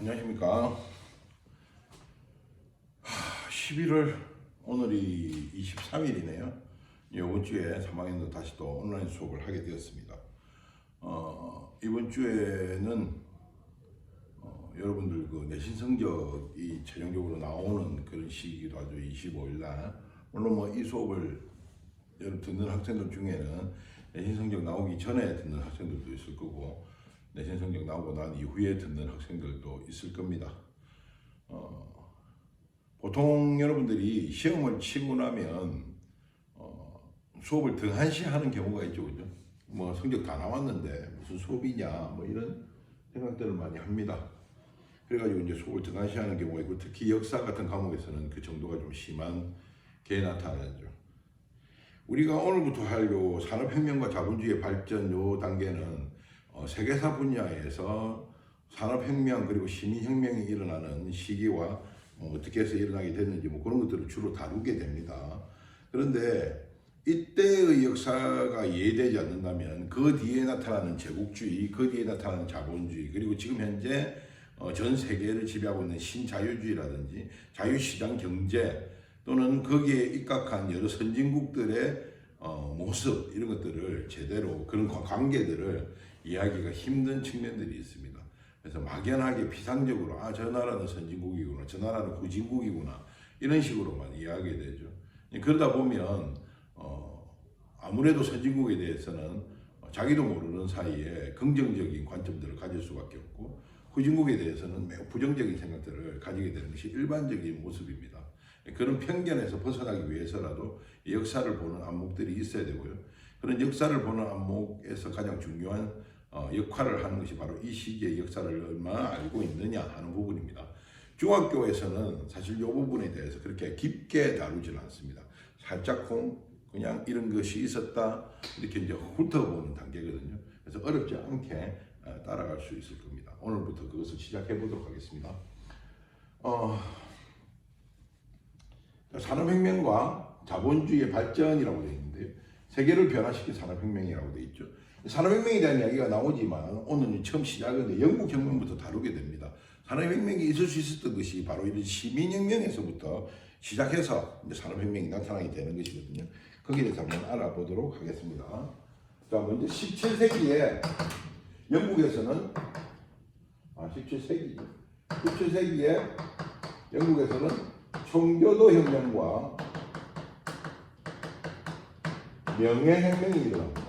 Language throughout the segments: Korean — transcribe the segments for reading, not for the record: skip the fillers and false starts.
안녕하십니까. 11월 오늘이 23일이네요. 이번 주에 3학년도 다시 또 온라인 수업을 하게 되었습니다. 이번 주에는 여러분들 그 내신 성적이 최종적으로 나오는 그런 시기기도 하죠. 25일 날. 물론 뭐 이 수업을 듣는 학생들 중에는 내신 성적 나오기 전에 듣는 학생들도 있을 거고, 내신 성적 나오고 난 이후에 듣는 학생들도 있을 겁니다. 보통 여러분들이 시험을 치고 나면 수업을 등한시하는 경우가 있죠, 그죠? 뭐 성적 다 나왔는데 무슨 수업이냐, 뭐 이런 생각들을 많이 합니다. 그래가지고 이제 수업을 등한시하는 경우가 있고, 특히 역사 같은 과목에서는 그 정도가 좀 심한 게 나타나죠. 우리가 오늘부터 할 요 산업혁명과 자본주의 발전 요 단계는 세계사 분야에서 산업혁명 그리고 시민혁명이 일어나는 시기와 어떻게 해서 일어나게 됐는지 뭐 그런 것들을 주로 다루게 됩니다. 그런데 이때의 역사가 이해되지 않는다면 그 뒤에 나타나는 제국주의, 그 뒤에 나타나는 자본주의, 그리고 지금 현재 전 세계를 지배하고 있는 신자유주의라든지 자유시장 경제 또는 거기에 입각한 여러 선진국들의 모습, 이런 것들을 제대로 그런 관계들을 이해하기가 힘든 측면들이 있습니다. 그래서 막연하게 피상적으로 저 나라는 선진국이구나, 저 나라는 후진국이구나, 이런 식으로만 이해하게 되죠. 그러다 보면 아무래도 선진국에 대해서는 자기도 모르는 사이에 긍정적인 관점들을 가질 수밖에 없고, 후진국에 대해서는 매우 부정적인 생각들을 가지게 되는 것이 일반적인 모습입니다. 그런 편견에서 벗어나기 위해서라도 역사를 보는 안목들이 있어야 되고요. 그런 역사를 보는 안목에서 가장 중요한 역할을 하는 것이 바로 이 시기의 역사를 얼마나 알고 있느냐 하는 부분입니다. 중학교에서는 사실 이 부분에 대해서 그렇게 깊게 다루지는 않습니다. 살짝쿵 그냥 이런 것이 있었다 이렇게 이제 훑어보는 단계거든요. 그래서 어렵지 않게 따라갈 수 있을 겁니다. 오늘부터 그것을 시작해 보도록 하겠습니다. 산업혁명과 자본주의의 발전이라고 되어 있는데요. 세계를 변화시킨 산업혁명이라고 되어 있죠. 산업혁명에 대한 이야기가 나오지만 오늘은 처음 시작은 영국혁명부터 다루게 됩니다. 산업혁명이 있을 수 있었던 것이 바로 이런 시민혁명에서부터 시작해서 이제 산업혁명이 나타나게 되는 것이거든요. 거기에 대해서 한번 알아보도록 하겠습니다. 자, 먼저 17세기에 영국에서는 17세기에 영국에서는 청교도 혁명과 명예혁명이 일어납니다.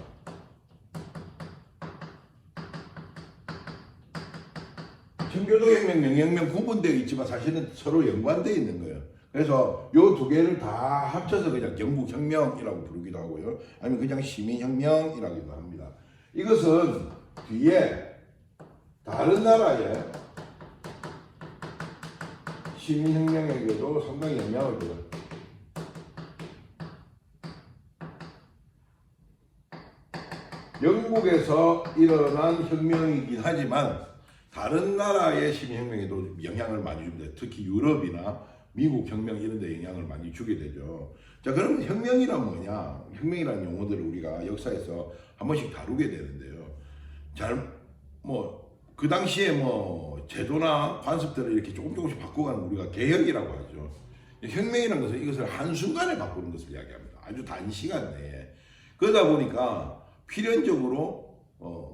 청교도 혁명, 명예혁명 구분되어 있지만 사실은 서로 연관되어 있는 거예요. 그래서 이 두 개를 다 합쳐서 그냥 영국혁명이라고 부르기도 하고요. 아니면 그냥 시민혁명이라고도 합니다. 이것은 뒤에 다른 나라의 시민혁명에게도 상당히 영향을 줘요. 영국에서 일어난 혁명이긴 하지만 다른 나라의 시민혁명에도 영향을 많이 줍니다. 특히 유럽이나 미국 혁명 이런 데 영향을 많이 주게 되죠. 자, 그러면 혁명이란 뭐냐? 혁명이라는 용어들을 우리가 역사에서 한 번씩 다루게 되는데요. 그 당시에 제도나 관습들을 이렇게 조금씩 바꿔가는 우리가 개혁이라고 하죠. 혁명이라는 것은 이것을 한순간에 바꾸는 것을 이야기합니다. 아주 단시간 내에. 그러다 보니까 필연적으로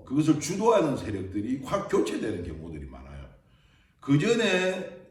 그것을 주도하는 세력들이 확 교체되는 경우들이 많아요. 그 전에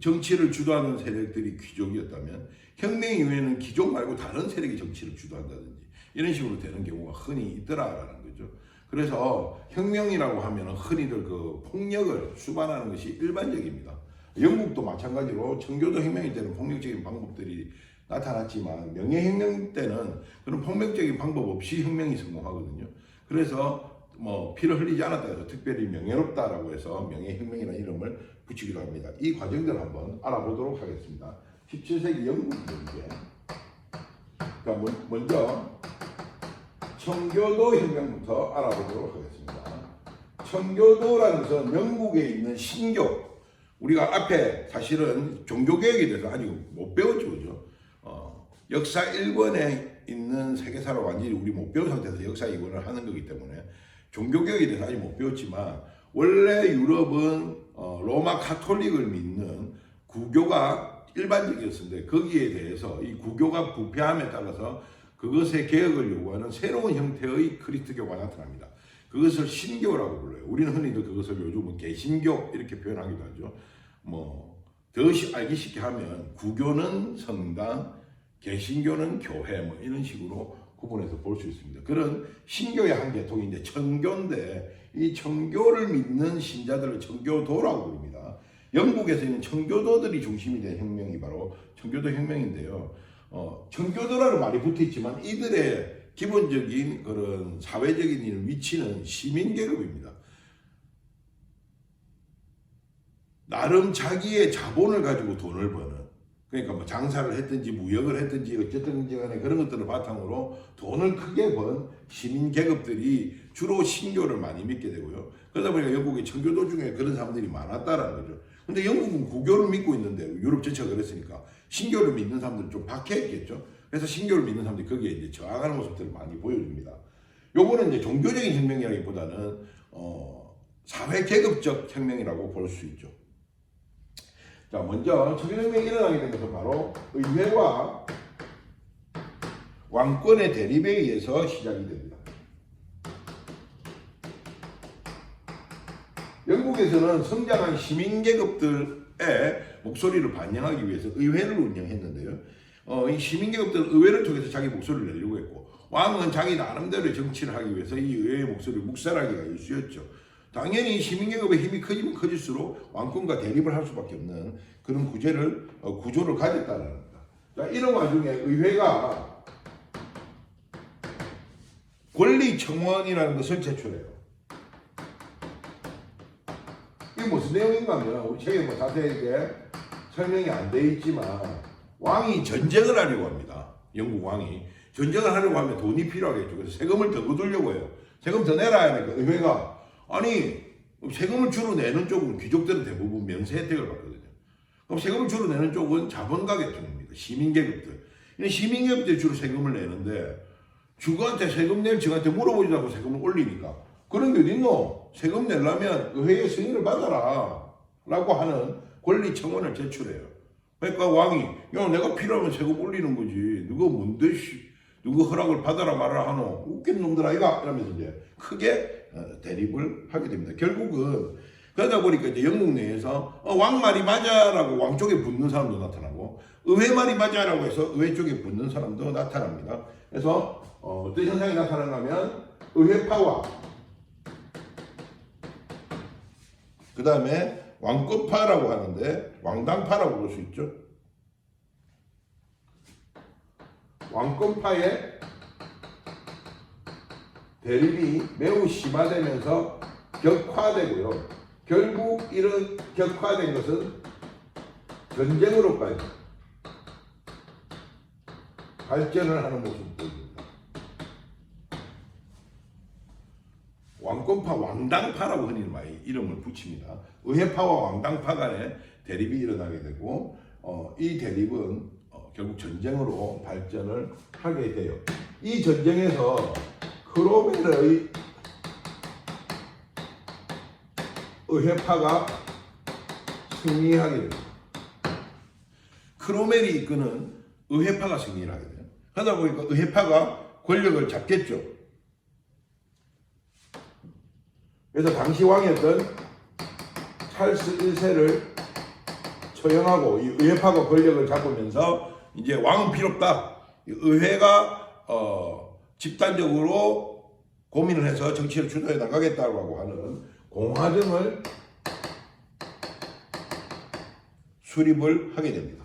정치를 주도하는 세력들이 귀족이었다면 혁명 이후에는 귀족 말고 다른 세력이 정치를 주도한다든지 이런 식으로 되는 경우가 흔히 있더라라는 거죠. 그래서 혁명이라고 하면 흔히들 그 폭력을 수반하는 것이 일반적입니다. 영국도 마찬가지로 청교도 혁명일 때는 폭력적인 방법들이 나타났지만 명예혁명 때는 그런 폭력적인 방법 없이 혁명이 성공하거든요. 그래서 피를 흘리지 않았다 해서 특별히 명예롭다라고 해서 명예혁명이라는 이름을 붙이기도 합니다. 이 과정들을 한번 알아보도록 하겠습니다. 17세기 영국 경제. 먼저 청교도 혁명부터 알아보도록 하겠습니다. 청교도라는 것은 영국에 있는 신교. 우리가 앞에 사실은 종교개혁에 대해서 아직 못 배웠죠, 그죠? 역사 1권에 있는 세계사를 완전히 우리 못 배운 상태에서 역사 2권을 하는 거기 때문에 종교개혁에 대해서 아직 못 배웠지만 원래 유럽은 로마 카톨릭을 믿는 구교가 일반적이었는데 거기에 대해서 이 구교가 부패함에 따라서 그것의 개혁을 요구하는 새로운 형태의 그리스도교가 나타납니다. 그것을 신교라고 불러요. 우리는 흔히도 그것을 요즘은 개신교 이렇게 표현하기도 하죠. 더 알기 쉽게 하면 구교는 성당, 개신교는 교회 이런 식으로 구분해서 볼 수 있습니다. 그런 신교의 한 계통이 이제 청교인데 이 청교를 믿는 신자들을 청교도라고 부릅니다. 영국에서 있는 청교도들이 중심이 된 혁명이 바로 청교도 혁명인데요. 청교도라는 말이 붙어 있지만 이들의 기본적인 그런 사회적인 위치는 시민계급입니다. 나름 자기의 자본을 가지고 돈을 버는, 그러니까 뭐 장사를 했든지 무역을 했든지 어쨌든 간에 그런 것들을 바탕으로 돈을 크게 번 시민 계급들이 주로 신교를 많이 믿게 되고요. 그러다 보니까 영국의 청교도 중에 그런 사람들이 많았다라는 거죠. 근데 영국은 구교를 믿고 있는데 유럽 전체가 그랬으니까 신교를 믿는 사람들은 좀 박해했겠죠. 그래서 신교를 믿는 사람들이 거기에 이제 저항하는 모습들을 많이 보여줍니다. 요거는 이제 종교적인 혁명이라기보다는 사회 계급적 혁명이라고 볼 수 있죠. 자, 먼저 청교도혁명이 일어나게 된 것은 바로 의회와 왕권의 대립에 의해서 시작이 됩니다. 영국에서는 성장한 시민계급들의 목소리를 반영하기 위해서 의회를 운영했는데요. 이 시민계급들은 의회를 통해서 자기 목소리를 내려고 했고, 왕은 자기 나름대로의 정치를 하기 위해서 이 의회의 목소리를 묵살하기가 일쑤였죠. 당연히 시민계급의 힘이 커지면 커질수록 왕권과 대립을 할 수밖에 없는 그런 구조를 가졌다는 겁니다. 자, 이런 와중에 의회가 권리청원이라는 것을 제출해요. 이게 무슨 내용인가 하면 우리 책에 뭐 자세하게 설명이 안 돼 있지만 왕이 전쟁을 하려고 합니다. 영국 왕이 전쟁을 하려고 하면 돈이 필요하겠죠. 그래서 세금을 더 거두려고 해요. 세금 더 내라 하니까 의회가 아니 세금을 주로 내는 쪽은 귀족들은 대부분 면세 혜택을 받거든요. 그럼 세금을 주로 내는 쪽은 자본가 계통입니다. 시민계급들. 시민계급들이 주로 세금을 내는데 주거한테 세금 낼 저한테 물어보지도 않고 세금을 올리니까 그런 게 어딨노? 세금 내려면 의회의 승인을 받아라 라고 하는 권리청원을 제출해요. 그러니까 왕이 야 내가 필요하면 세금 올리는 거지 누가 뭔데 누구 허락을 받아라 말아라 하노 웃긴 놈들 아이가 이러면서 이제 크게 대립을 하게 됩니다. 결국은 그러다 보니까 이제 영국 내에서 왕 말이 맞아라고 왕 쪽에 붙는 사람도 나타나고 의회 말이 맞아라고 해서 의회 쪽에 붙는 사람도 나타납니다. 그래서 어떤 현상이 나타나는가 하면 의회파와 그 다음에 왕권파라고 하는데 왕당파라고 볼 수 있죠. 왕권파의 대립이 매우 심화되면서 격화되고요. 결국 이런 격화된 것은 전쟁으로까지 발전을 하는 모습을 보입니다. 왕권파, 왕당파라고 흔히 많이 이름을 붙입니다. 의회파와 왕당파 간의 대립이 일어나게 되고 이 대립은 결국 전쟁으로 발전을 하게 돼요. 이 전쟁에서 크로멜의 의회파가 승리하게 됩니다. 크로멜이 이끄는 의회파가 승리를 하게 돼요. 그러다 보니까 의회파가 권력을 잡겠죠. 그래서 당시 왕이었던 찰스 1세를 처형하고 이 의회파가 권력을 잡으면서 이제 왕은 필요 없다. 의회가 집단적으로 고민을 해서 정치를 주도해 나가겠다고 하는 공화정을 수립을 하게 됩니다.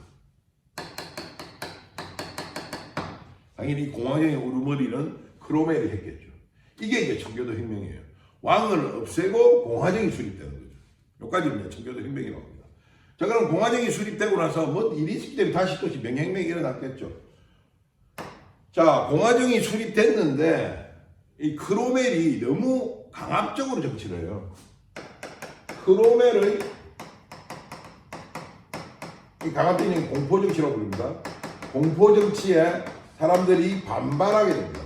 당연히 공화정의 우르머리는 크로멜이 했겠죠. 이게 이제 청교도 혁명이에요. 왕을 없애고 공화정이 수립되는 거죠. 여기까지는 청교도 혁명이라고 합니다. 자, 그럼 공화정이 수립되고 나서 뭐 일이 있기 때문에 다시 또 명예혁명이 일어났겠죠. 자, 공화정이 수립됐는데 이 크로멜이 너무 강압적으로 정치를 해요. 크로멜의 이 강압적인 공포정치라고 부릅니다. 공포정치에 사람들이 반발하게 됩니다.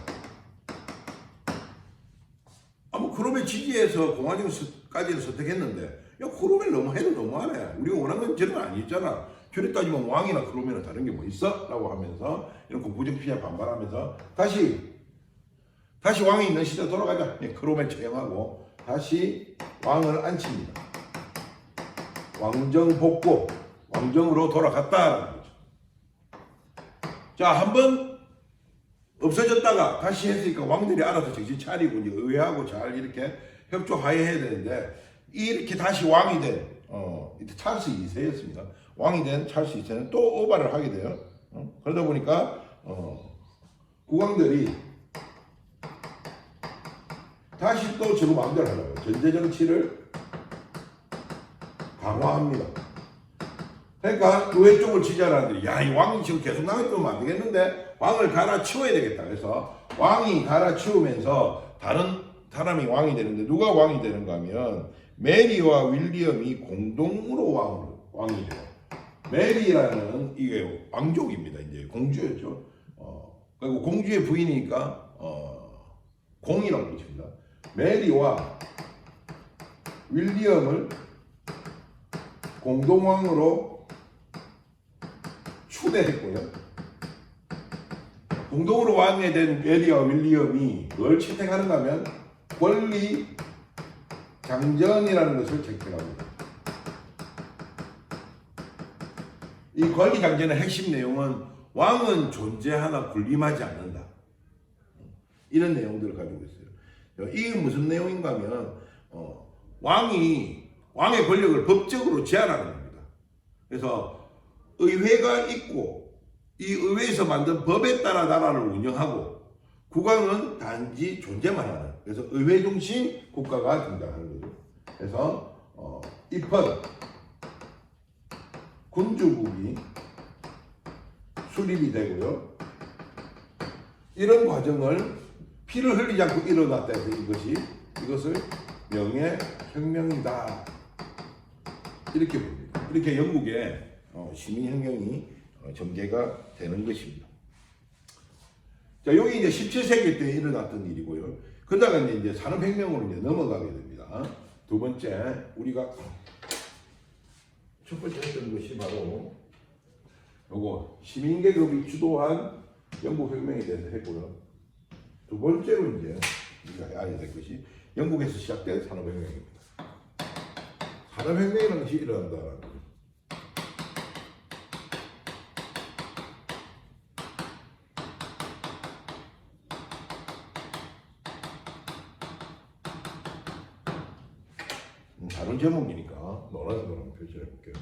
크로멜 취지에서 공화정까지는 선택했는데 야 크로멜 너무 해도 너무하네. 우리가 원하는 건 저런 아니었잖아. 저래 따지면 왕이나 크로멜은 다른 게 뭐 있어? 라고 하면서 이런 공부정 피해 반발하면서 다시 왕이 있는 시대 돌아가자. 크로멜 처형하고 다시 왕을 앉힙니다. 왕정 복고, 왕정으로 돌아갔다라는 거죠. 자, 한번 없어졌다가 다시 했으니까 왕들이 알아서 정신 차리고 이제 의회하고 잘 이렇게 협조하에 해야 되는데 이렇게 다시 왕이 된 찰스 2세였습니다. 왕이 된 찰스 2세는 또 오바를 하게 돼요. 그러다 보니까 국왕들이 다시 또 저거 마음대로 하려고 전제 정치를 강화합니다. 그러니까 의회 쪽을 지지하는 사람들이 야, 이 왕이 지금 계속 나가면 안 되겠는데 왕을 갈아치워야 되겠다. 그래서 왕이 갈아치우면서 다른 사람이 왕이 되는데 누가 왕이 되는가 하면 메리와 윌리엄이 공동으로 왕이 돼요. 메리라는 이게 왕족입니다. 이제 공주였죠. 그리고 공주의 부인이니까 공이라고 붙입니다. 메리와 윌리엄을 공동왕으로 추대했고요. 공동으로 왕이 된 메리와 윌리엄이 뭘 채택하는가 하면 권리 장전이라는 것을 채택합니다. 이 권리 장전의 핵심 내용은 왕은 존재하나 군림하지 않는다. 이런 내용들을 가지고 있어요. 이게 무슨 내용인가 하면 왕의 권력을 법적으로 제한하는 겁니다. 그래서 의회가 있고 이 의회에서 만든 법에 따라 나라를 운영하고 국왕은 단지 존재만 하는, 그래서 의회 중심 국가가 등장하는 거죠. 그래서 입헌 군주국이 수립이 되고요. 이런 과정을 피를 흘리지 않고 일어났다 해서 이것을 명예혁명이다 이렇게 봅니다. 이렇게 영국의 시민혁명이 전개가 되는 것입니다. 자, 여기 이제 17세기 때 일어났던 일이고요. 그러다가 이제 산업혁명으로 이제 넘어가게 됩니다. 두 번째, 우리가 첫 번째 했던 것이 바로 요거 시민계급이 주도한 영국혁명에 대해서 했고요. 두 번째로 이제 우리가 알아야 될 것이 영국에서 시작된 산업혁명입니다. 산업혁명이라는 것이 일어난다는 거죠. 다른 제목이니까 노란색으로 한번 표시해 볼게요.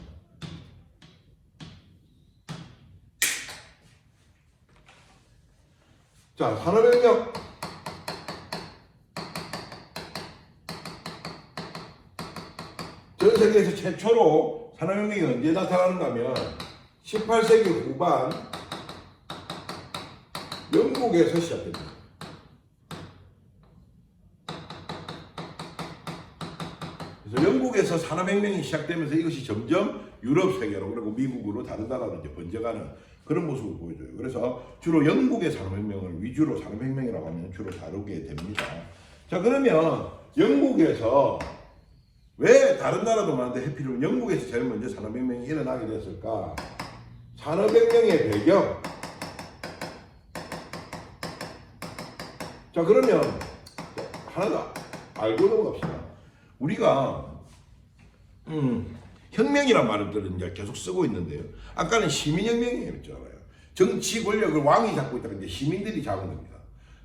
자, 산업혁명. 전 세계에서 최초로 산업혁명이 언제 나타나는가 하면 18세기 후반 영국에서 시작됩니다. 그래서 영국에서 산업혁명이 시작되면서 이것이 점점 유럽 세계로 그리고 미국으로 다른 나라로 이제 번져가는 그런 모습을 보여줘요. 그래서 주로 영국의 산업혁명을 위주로 산업혁명이라고 하면 주로 다루게 됩니다. 자, 그러면 영국에서 왜 다른 나라도 많은데 해필이면 영국에서 제일 먼저 산업혁명이 일어나게 됐을까? 산업혁명의 배경. 자, 그러면 하나 더 알고 넘어갑시다. 우리가 혁명이란 말을 이제 계속 쓰고 있는데요. 아까는 시민혁명이었잖아요. 정치 권력을 왕이 잡고 있다가 이제 시민들이 잡은 겁니다.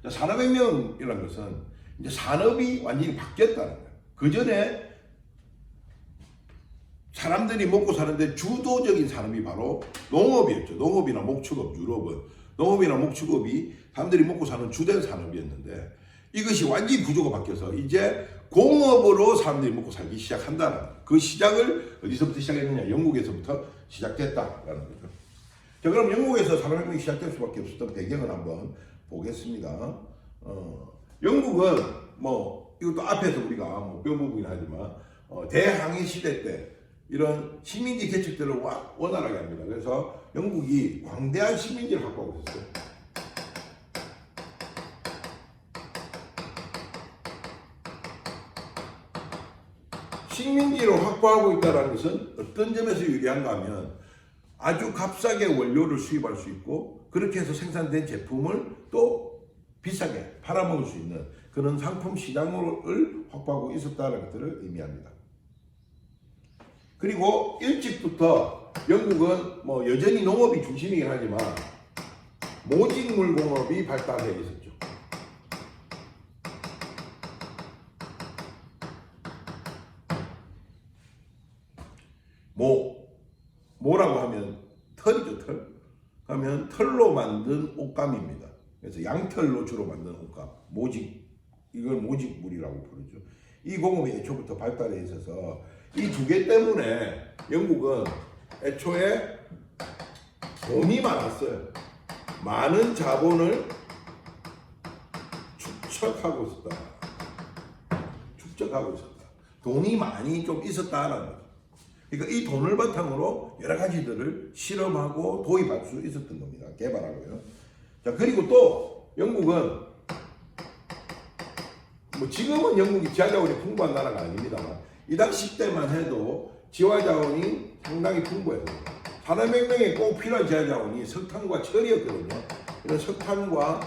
산업혁명이라는 것은 이제 산업이 완전히 바뀌었다는 거예요. 그 전에 사람들이 먹고 사는데 주도적인 산업이 바로 농업이었죠. 농업이나 목축업, 유럽은 농업이나 목축업이 사람들이 먹고 사는 주된 산업이었는데 이것이 완전히 구조가 바뀌어서 이제 공업으로 사람들이 먹고 살기 시작한다는 그 시작을 어디서부터 시작했느냐? 영국에서부터 시작됐다라는 거죠. 자, 그럼 영국에서 산업혁명이 시작될 수밖에 없었던 배경을 한번 보겠습니다. 영국은 이것도 앞에서 우리가 뼈부분이긴 하지만 대항해 시대 때 이런 시민지 개척들을 원활하게 합니다. 그래서 영국이 광대한 시민지를 확보하고 있었어요. 식민지를 확보하고 있다는 것은 어떤 점에서 유리한가 하면 아주 값싸게 원료를 수입할 수 있고 그렇게 해서 생산된 제품을 또 비싸게 팔아먹을 수 있는 그런 상품 시장을 확보하고 있었다는 것들을 의미합니다. 그리고 일찍부터 영국은 뭐 여전히 농업이 중심이긴 하지만 모직물 공업이 발달해 있었죠. 뭐라고 하면 털이죠, 털. 하면 털로 만든 옷감입니다. 그래서 양털로 주로 만든 옷감, 이걸 모직물이라고 부르죠. 이 공업이 애초부터 발달해 있어서 이 두 개 때문에 영국은 애초에 돈이 많았어요. 많은 자본을 축적하고 있었다. 돈이 많이 좀 있었다라는 거죠. 그러니까 이 돈을 바탕으로 여러 가지들을 실험하고 도입할 수 있었던 겁니다. 개발하고요. 자, 그리고 또 영국은 뭐 지금은 영국이 지하자원이 풍부한 나라가 아닙니다만 이 당시 때만 해도 지하자원이 상당히 풍부해요. 산업혁명에 꼭 필요한 지하자원이 석탄과 철이었거든요. 이런 석탄과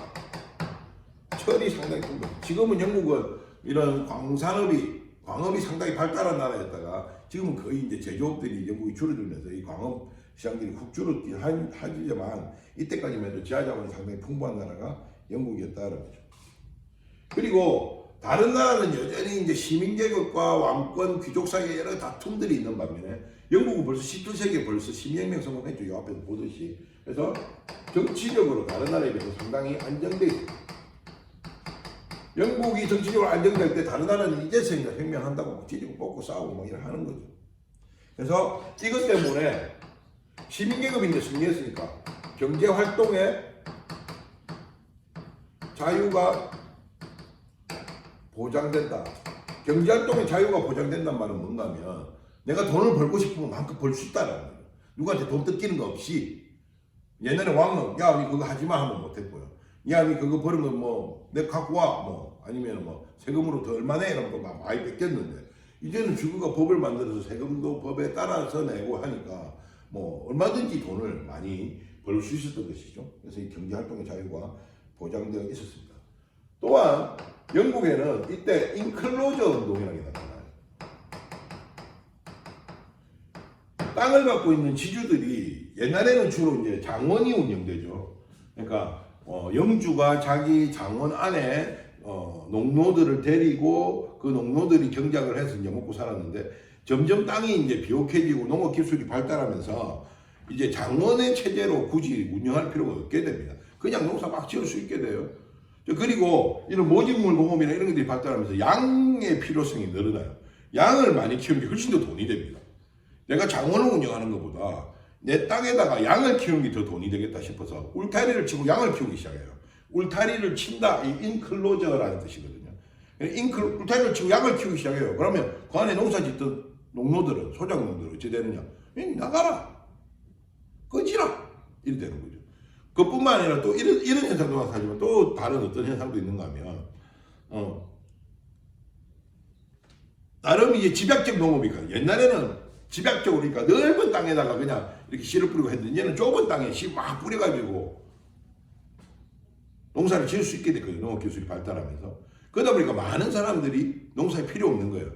철이 상당히 풍부해요. 지금은 영국은 이런 광업이 상당히 발달한 나라였다가 지금은 거의 이제 제조업들이 영국이 줄어들면서 이 광업 시장들이 훅 줄었긴 하지만 이때까지만 해도 지하자원이 상당히 풍부한 나라가 영국이었다는 거죠. 그리고 다른 나라는 여전히 이제 시민계급과 왕권 귀족 사이에 여러 다툼들이 있는 반면에 영국은 벌써 17세기에 벌써 시민혁명 성공했죠. 이 앞에서 보듯이. 그래서 정치적으로 다른 나라에 비해서 상당히 안정돼 있습니다. 영국이 정치적으로 안정될 때 다른 나라는 이제서야 혁명한다고 뒤지고 뽑고 싸우고 막 이렇게 하는 거죠. 그래서 이것 때문에 시민계급이 이제 승리했으니까 경제활동에 자유가 보장된다. 경제활동의 자유가 보장된다는 말은 뭔가 하면 내가 돈을 벌고 싶으면 마음껏 벌 수 있다는 거예요. 누구한테 돈 뜯기는 거 없이. 옛날에 왕은 야, 니 그거 하지마 하면 못했고요. 야, 니 그거 버는 건 뭐 내가 갖고 와. 뭐 아니면 뭐 세금으로 더 얼마 내? 이런 거 막 많이 뺏겼는데 이제는 주거가 법을 만들어서 세금도 법에 따라서 내고 하니까 뭐 얼마든지 돈을 많이 벌 수 있었던 것이죠. 그래서 이 경제활동의 자유가 보장되어 있었습니다. 또한 영국에는 이때 인클로저 운동이라는 게 나타나요. 땅을 갖고 있는 지주들이 옛날에는 주로 이제 장원이 운영되죠. 그러니까 영주가 자기 장원 안에 농노들을 데리고 그 농노들이 경작을 해서 이제 먹고 살았는데 점점 땅이 이제 비옥해지고 농업 기술이 발달하면서 이제 장원의 체제로 굳이 운영할 필요가 없게 됩니다. 그냥 농사 막 지을 수 있게 돼요. 그리고 이런 모직물 공업이나 이런 것들이 발달하면서 양의 필요성이 늘어나요. 양을 많이 키우는 게 훨씬 더 돈이 됩니다. 내가 장원을 운영하는 것보다 내 땅에다가 양을 키우는 게 더 돈이 되겠다 싶어서 울타리를 치고 양을 키우기 시작해요. 울타리를 친다, 이 인클로저라는 뜻이거든요. 울타리를 치고 양을 키우기 시작해요. 그러면 그 안에 농사 짓던 농노들은, 소작농들은 어찌 되느냐? 나가라! 꺼지라! 이렇게 되는 거죠. 그뿐만 아니라 또 이런 현상도 나타나지만 또 다른 어떤 현상도 있는가 하면, 나름 이제 집약적 농업이니까 옛날에는 집약적으로 그러니까 넓은 땅에다가 그냥 이렇게 씨를 뿌리고 했는데 이제는 좁은 땅에 씨 막 뿌려가지고 농사를 지을 수 있게 됐거든요. 농업 기술이 발달하면서. 그러다 보니까 많은 사람들이 농사에 필요 없는 거예요.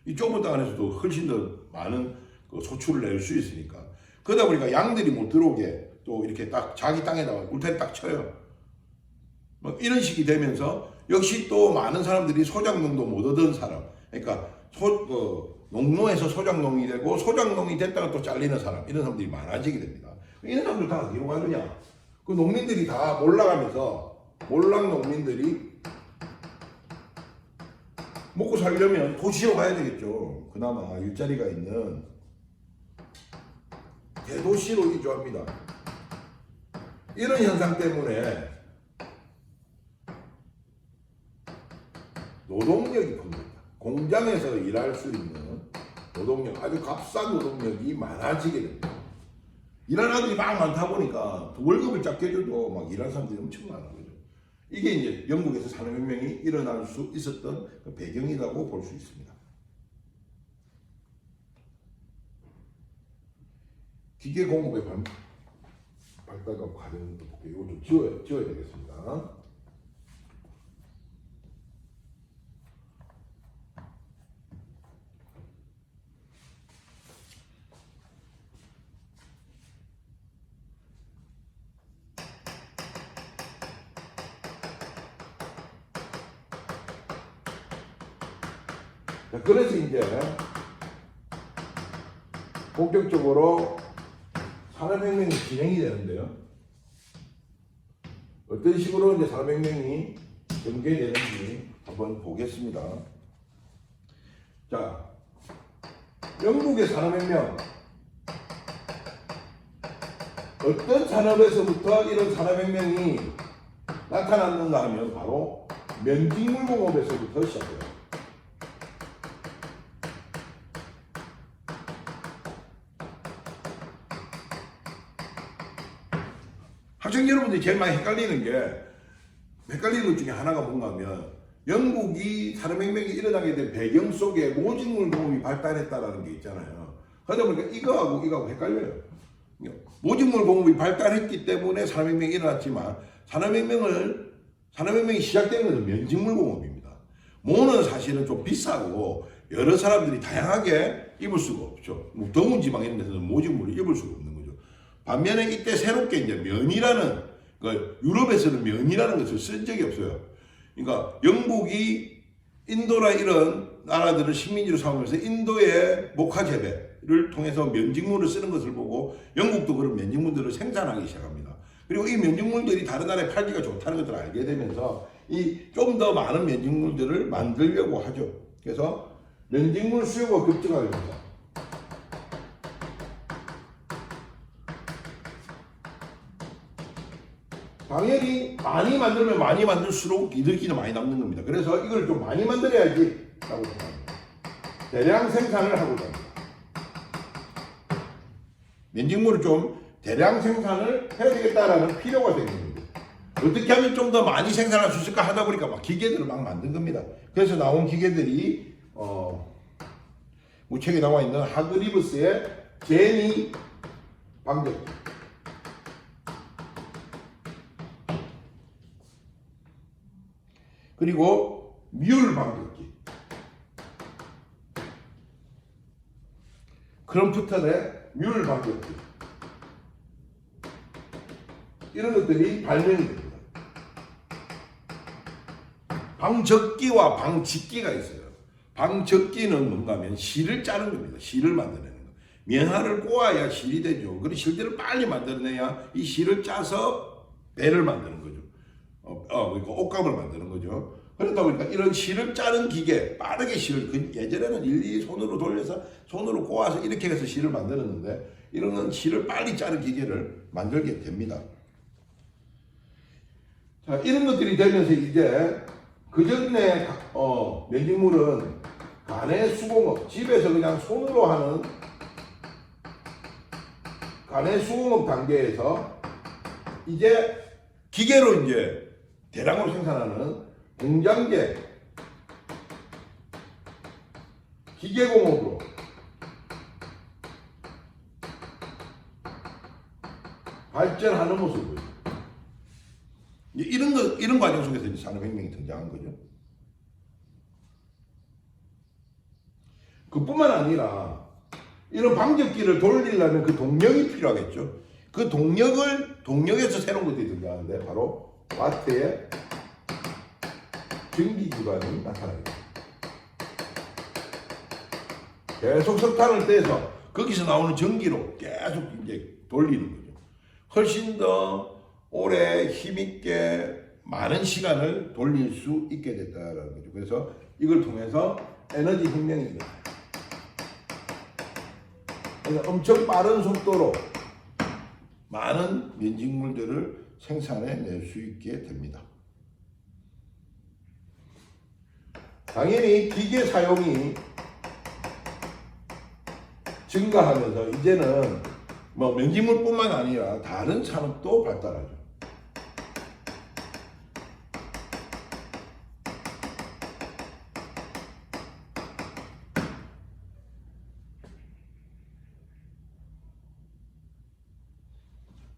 이 좁은 땅 안에서도 훨씬 더 많은 소출을 낼 수 있으니까. 그러다 보니까 양들이 못 들어오게 또 이렇게 딱 자기 땅에다가 울타리 딱 쳐요. 뭐 이런 식이 되면서 역시 또 많은 사람들이 소작농도 못 얻은 사람. 그러니까 농노에서 소작농이 되고 소작농이 됐다가 또 잘리는 사람. 이런 사람들이 많아지게 됩니다. 이런 사람들 다 어디로 가느냐. 그 농민들이 다 몰락하면서 몰락 농민들이 먹고 살려면 도시로 가야 되겠죠. 그나마 일자리가 있는 대도시로 이주합니다. 이런 현상 때문에 노동력이 풍부합니다. 공장에서 일할 수 있는 노동력, 아주 값싼 노동력이 많아지게 됩니다. 일하는 사람들이 막 많다 보니까 월급을 작게 줘도 막 일하는 사람들이 엄청 많은 거죠. 이게 이제 영국에서 산업혁명이 일어날 수 있었던 그 배경이라고 볼 수 있습니다. 기계 공업의 발달과 과정도 볼게요. 이거 좀 지워야 되겠습니다. 자, 그래서 이제 본격적으로 산업혁명이 진행이 되는데요. 어떤 식으로 이제 산업혁명이 전개되는지 한번 보겠습니다. 자, 영국의 산업혁명. 어떤 산업에서부터 이런 산업혁명이 나타났는가 하면 바로 면직물 공업에서부터 시작돼요. 학생 여러분들이 제일 많이 헷갈리는 것 중에 하나가 뭔가 하면 영국이 산업혁명이 일어나게 된 배경 속에 모직물 공업이 발달했다라는 게 있잖아요. 그러다 보니까 이거하고 헷갈려요. 모직물 공업이 발달했기 때문에 산업혁명이 일어났지만 산업혁명이 시작된 것은 면직물 공업입니다. 모는 사실은 좀 비싸고 여러 사람들이 다양하게 입을 수가 없죠. 뭐 더운 지방 이런 데서는 모직물을 입을 수가 없는 거죠. 반면에 이때 새롭게 이제 면이라는, 그러니까 유럽에서는 면이라는 것을 쓴 적이 없어요. 그러니까 영국이 인도나 이런 나라들을 식민지로 삼으면서 인도의 목화 재배를 통해서 면직물을 쓰는 것을 보고 영국도 그런 면직물들을 생산하기 시작합니다. 그리고 이 면직물들이 다른 나라에 팔기가 좋다는 것을 알게 되면서 이 좀 더 많은 면직물들을 만들려고 하죠. 그래서 면직물 수요가 급증하게 됩니다. 당연히 많이 만들면 많이 만들수록 이득이 더 많이 남는 겁니다. 그래서 이걸 좀 많이 만들어야지 라고 생각합니다. 대량 생산을 하고자 합니다. 면직물을 좀 대량 생산을 해야 되겠다라는 필요가 생깁니다. 어떻게 하면 좀 더 많이 생산할 수 있을까 하다 보니까 막 기계들을 막 만든 겁니다. 그래서 나온 기계들이 책에 나와 있는 하그리브스의 제니 방정기, 그리고 뮬 방정기, 크롬프턴의 뮬 방정기, 이런 것들이 발명이 됩니다. 방적기와 방직기가 있어요. 방적기는 뭔가 하면 실을 짜는 겁니다. 실을 만들어내는 거. 면화를 꼬아야 실이 되죠. 그리고 실들을 빨리 만들어내야 이 실을 짜서 배를 만드는 거죠. 그러니까 옷감을 만드는 거죠. 그러다 보니까 이런 실을 짜는 기계, 빠르게 실을, 예전에는 일일이 손으로 돌려서 손으로 꼬아서 이렇게 해서 실을 만들었는데 이런 실을 빨리 짜는 기계를 만들게 됩니다. 자, 이런 것들이 되면서 이제 그 전에 면직물은 간의 수공업, 집에서 그냥 손으로 하는 간의 수공업 단계에서 이제 기계로 이제 대량으로 생산하는 공장제, 기계공업으로 발전하는 모습을, 이런 과정 속에서 이제 산업혁명이 등장한 거죠. 그뿐만 아니라 이런 방적기를 돌리려면 그 동력이 필요하겠죠. 그 동력에서 새로운 것들이 등장하는데 바로 와트의 전기 기관이 나타납니다. 계속 석탄을 떼서 거기서 나오는 전기로 계속 이제 돌리는 거죠. 훨씬 더 오래 힘있게 많은 시간을 돌릴 수 있게 됐다는 거죠. 그래서 이걸 통해서 에너지 혁명이 일어나요. 그래서 엄청 빠른 속도로 많은 면직물들을 생산해낼 수 있게 됩니다. 당연히 기계 사용이 증가하면서 이제는 뭐 면직물뿐만 아니라 다른 산업도 발달하죠.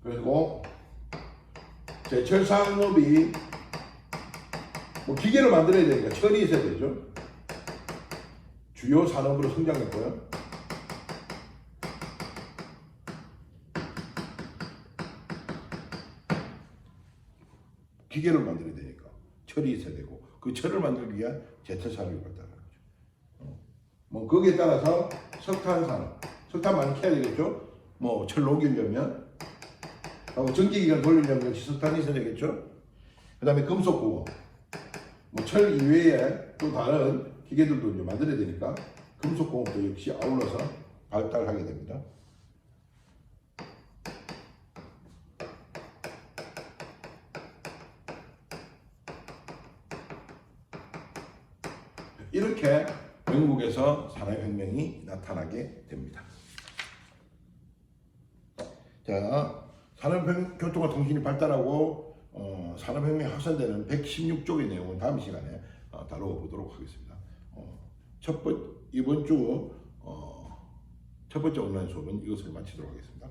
그리고 제철 산업이 뭐 기계를 만들어야 되니까 철이 있어야 되죠. 주요 산업으로 성장했고요. 기계를 만들어야 되니까 철이 있어야 되고 그 철을 만들기 위한 제철 산업이 발달하는 거죠. 뭐 거기에 따라서 석탄 산업, 석탄 많이 캐야 되겠죠. 뭐 철 녹이려면 하고 전기기관 돌리려면 역시 석탄이 있어야 되겠죠. 그다음에 금속공업, 뭐 철 이외에 또 다른 기계들도 이제 만들어야 되니까 금속공업도 역시 아울러서 발달하게 됩니다. 이렇게 영국에서 산업혁명이 나타나게 됩니다. 자, 산업교통과 통신이 발달하고 산업혁명이 확산되는 116쪽의 내용은 다음 시간에 다루어 보도록 하겠습니다. 이번 주 첫 번째 온라인 수업은 이것을 마치도록 하겠습니다.